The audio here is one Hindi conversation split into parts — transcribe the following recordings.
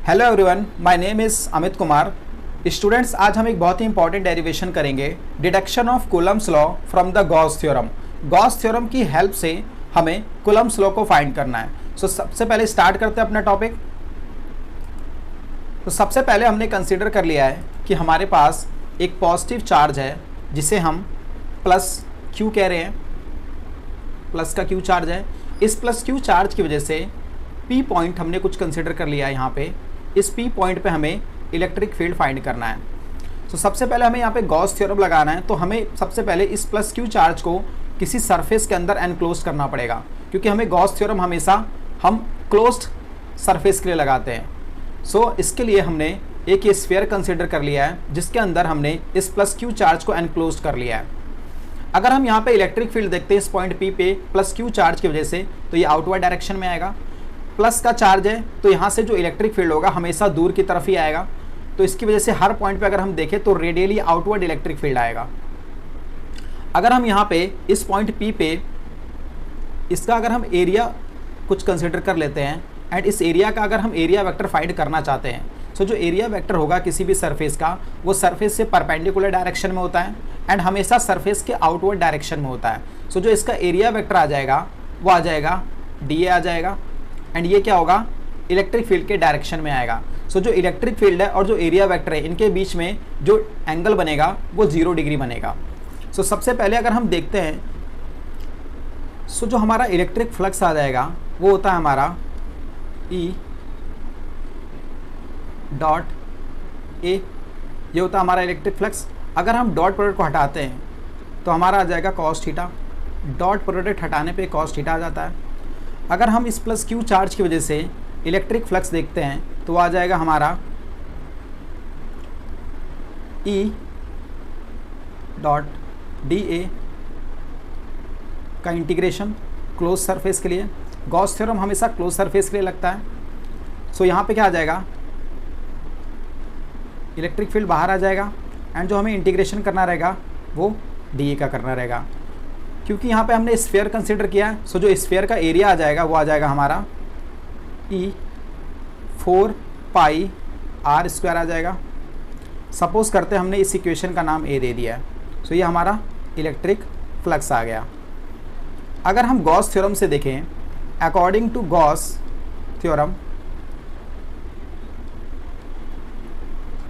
Hello everyone, my name is Amit Kumar. Students, आज हम एक बहुत ही इंपॉर्टेंट डेरिवेशन करेंगे, deduction of Coulomb's law from the Gauss theorem. Gauss theorem की हेल्प से हमें कूलम्स लॉ को फाइंड करना है। सो सबसे पहले स्टार्ट करते हैं अपना टॉपिक। तो सबसे पहले हमने कंसीडर कर लिया है कि हमारे पास एक पॉजिटिव चार्ज है जिसे हम प्लस क्यू कह रहे हैं। प्लस का क्यू चार्ज है। इस प्लस क्यू चार्ज की वजह से पी पॉइंट हमने कुछ कंसीडर कर लिया है। यहाँ पे इस पी पॉइंट पे हमें इलेक्ट्रिक फील्ड फाइंड करना है। तो सबसे पहले हमें यहाँ पे गॉस थ्योरम लगाना है। तो हमें सबसे पहले इस प्लस क्यू चार्ज को किसी सरफेस के अंदर एनक्लोज करना पड़ेगा, क्योंकि हमें गॉस थ्योरम हमेशा हम क्लोज्ड सरफेस के लिए लगाते हैं। सो इसके लिए हमने एक ये स्फीयर कंसिडर कर लिया है जिसके अंदर हमने इस प्लस क्यू चार्ज को एनक्लोज कर लिया है। अगर हम यहाँ पे इलेक्ट्रिक फील्ड देखते हैं इस पॉइंट पी पे प्लस क्यू चार्ज की वजह से, तो ये आउटवर्ड डायरेक्शन में आएगा। प्लस का चार्ज है तो यहाँ से जो इलेक्ट्रिक फील्ड होगा हमेशा दूर की तरफ ही आएगा। तो इसकी वजह से हर पॉइंट पे अगर हम देखें तो रेडियली आउटवर्ड इलेक्ट्रिक फील्ड आएगा। अगर हम यहाँ पे इस पॉइंट पी पे इसका अगर हम एरिया कुछ कंसिडर कर लेते हैं एंड इस एरिया का अगर हम एरिया वेक्टर फाइंड करना चाहते हैं, सो जो एरिया वेक्टर होगा किसी भी सरफेस का वो सरफेस से परपेंडिकुलर डायरेक्शन में होता है एंड हमेशा सरफेस के आउटवर्ड डायरेक्शन में होता है। सो जो इसका एरिया वेक्टर आ जाएगा वो आ जाएगा डी आ जाएगा एंड ये क्या होगा, इलेक्ट्रिक फील्ड के डायरेक्शन में आएगा। सो जो इलेक्ट्रिक फील्ड है और जो एरिया वेक्टर है इनके बीच में जो एंगल बनेगा वो 0 डिग्री बनेगा। सो सबसे पहले अगर हम देखते हैं, सो जो हमारा इलेक्ट्रिक फ्लक्स आ जाएगा वो होता है हमारा E डॉट ए। ये होता है हमारा इलेक्ट्रिक फ्लक्स। अगर हम डॉट प्रोडक्ट को हटाते हैं तो हमारा आ जाएगा कॉस थीटा। डॉट प्रोडक्ट हटाने पे कॉस थीटा आ जाता है। अगर हम इस प्लस क्यू चार्ज की वजह से इलेक्ट्रिक फ्लक्स देखते हैं तो आ जाएगा हमारा E डॉट डी ए का इंटीग्रेशन क्लोज सरफेस के लिए। गॉस थ्योरम हमेशा क्लोज सरफेस के लिए लगता है। सो यहाँ पे क्या आ जाएगा, इलेक्ट्रिक फील्ड बाहर आ जाएगा एंड जो हमें इंटीग्रेशन करना रहेगा वो डी ए का करना रहेगा, क्योंकि यहाँ पे हमने स्फीयर कंसिडर किया है। सो जो स्फीयर का एरिया आ जाएगा वो आ जाएगा हमारा E 4 पाई आर स्क्वायर आ जाएगा। सपोज करते हैं हमने इस इक्वेशन का नाम ए दे दिया है। सो ये हमारा इलेक्ट्रिक फ्लक्स आ गया। अगर हम गॉस थ्योरम से देखें, अकॉर्डिंग टू गॉस थ्योरम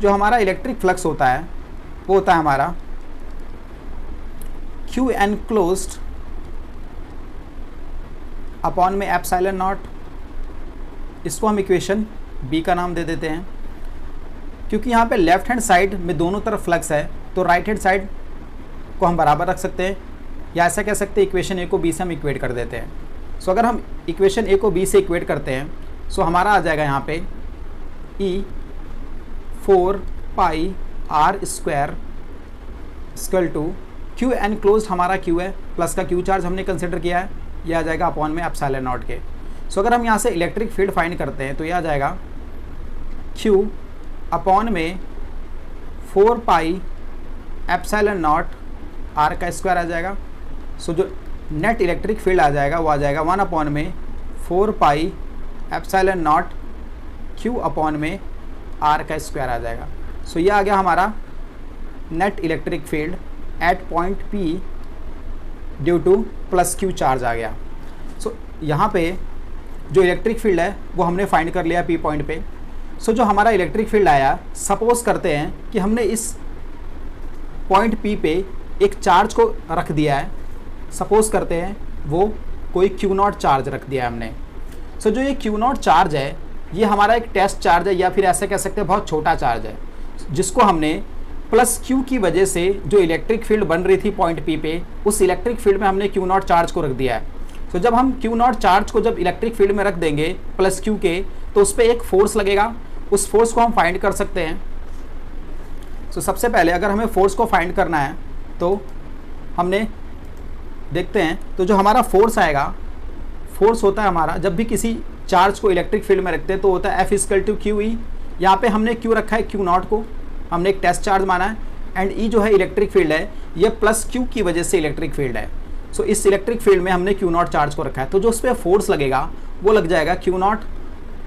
जो हमारा इलेक्ट्रिक फ्लक्स होता है वो होता है हमारा Q एनक्लोज्ड अपॉन में एप्सिलॉन नॉट। इसको हम इक्वेशन बी का नाम दे देते हैं, क्योंकि यहाँ पे लेफ्ट हैंड साइड में दोनों तरफ फ्लक्स है तो राइट हैंड साइड को हम बराबर रख सकते हैं, या ऐसा कह सकते हैं इक्वेशन ए को बी से हम इक्वेट कर देते हैं। सो अगर हम इक्वेशन ए को बी से इक्वेट करते हैं सो हमारा आ जाएगा यहाँ पे E 4 pi R square equal to Q enclosed हमारा क्यू है, प्लस का क्यू चार्ज हमने कंसिडर किया है, ये आ जाएगा अपॉन में एप्सिलॉन नॉट के। सो अगर हम यहाँ से इलेक्ट्रिक फील्ड फाइंड करते हैं तो ये आ जाएगा क्यू अपॉन में 4 पाई एप्सिलॉन नॉट आर का स्क्वायर आ जाएगा। सो जो नेट इलेक्ट्रिक फील्ड आ जाएगा वो आ जाएगा 1 अपॉन में 4 pi epsilon naught q upon में आर का स्क्वायर आ जाएगा। सो ये आ गया हमारा net electric field at point P due to plus q charge आ गया। सो यहाँ पे जो इलेक्ट्रिक फील्ड है वो हमने फाइंड कर लिया P पॉइंट पे। सो जो हमारा इलेक्ट्रिक फील्ड आया, सपोज करते हैं कि हमने इस पॉइंट P पे एक चार्ज को रख दिया है। सपोज करते हैं वो कोई Q0 चार्ज रख दिया है हमने। सो जो ये Q0 चार्ज है ये हमारा एक टेस्ट चार्ज है, या फिर ऐसे कह सकते हैं बहुत छोटा चार्ज है, जिसको हमने प्लस क्यू की वजह से जो इलेक्ट्रिक फील्ड बन रही थी पॉइंट पी पे, उस इलेक्ट्रिक फील्ड में हमने Q0 चार्ज को रख दिया है। तो जब हम Q0 चार्ज को जब इलेक्ट्रिक फील्ड में रख देंगे प्लस क्यू के, तो उस पर एक फोर्स लगेगा। उस फोर्स को हम फाइंड कर सकते हैं। तो सबसे पहले अगर हमें फोर्स को फाइंड करना है तो हमने देखते हैं, तो जो हमारा फोर्स आएगा, फोर्स होता है हमारा जब भी किसी चार्ज को इलेक्ट्रिक फील्ड में रखते हैं तो होता है F equal to Q E. यहाँ पे हमने क्यू रखा है Q0 को, हमने एक टेस्ट चार्ज माना है एंड ई जो है इलेक्ट्रिक फील्ड है, ये प्लस क्यू की वजह से इलेक्ट्रिक फील्ड है। सो इस इलेक्ट्रिक फील्ड में हमने Q0 चार्ज को रखा है, तो जो उस पर फोर्स लगेगा वो लग जाएगा Q0।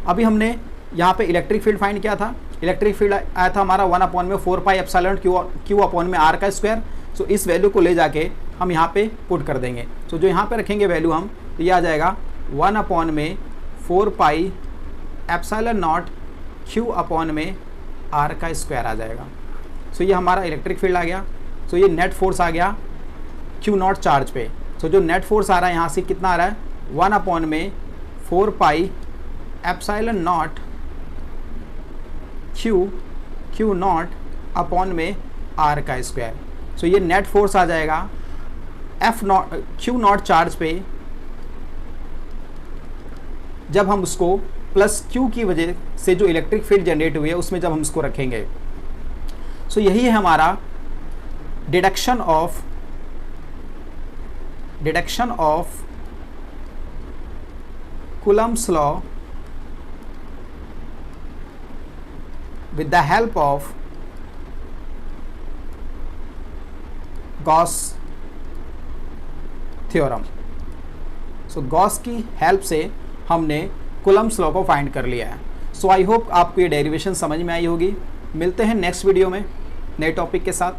अभी हमने यहाँ पे इलेक्ट्रिक फील्ड फाइंड किया था, इलेक्ट्रिक फील्ड आया था हमारा 1/4 पाई एप्सिलॉन क्यू अपॉन में आर का स्क्वायर। सो इस वैल्यू को ले जाके हम यहाँ पे पुट कर देंगे। सो जो यहाँ पे रखेंगे वैल्यू हम, तो ये आ जाएगा 1/4 पाई एप्सिलॉन नॉट क्यू अपॉन में आर का स्क्वायर आ जाएगा। सो ये हमारा इलेक्ट्रिक फील्ड आ गया। सो ये नेट फोर्स आ गया क्यू नॉट चार्ज पे। सो जो नेट फोर्स आ रहा है यहाँ से कितना आ रहा है, 1/4 पाई epsilon naught Q not upon में आर का स्क्वायर। सो ये नेट फोर्स आ जाएगा क्यू नॉट चार्ज पे, जब हम उसको प्लस क्यू की वजह से जो इलेक्ट्रिक फील्ड जनरेट हुई है उसमें जब हम उसको रखेंगे। सो यही है हमारा deduction of Coulomb's law with the help of Gauss theorem. So Gauss की हेल्प से हमने कूलम्ब्स लॉ को फाइंड कर लिया है। सो आई होप आपको ये डेरिवेशन समझ में आई होगी। मिलते हैं नेक्स्ट वीडियो में नए टॉपिक के साथ।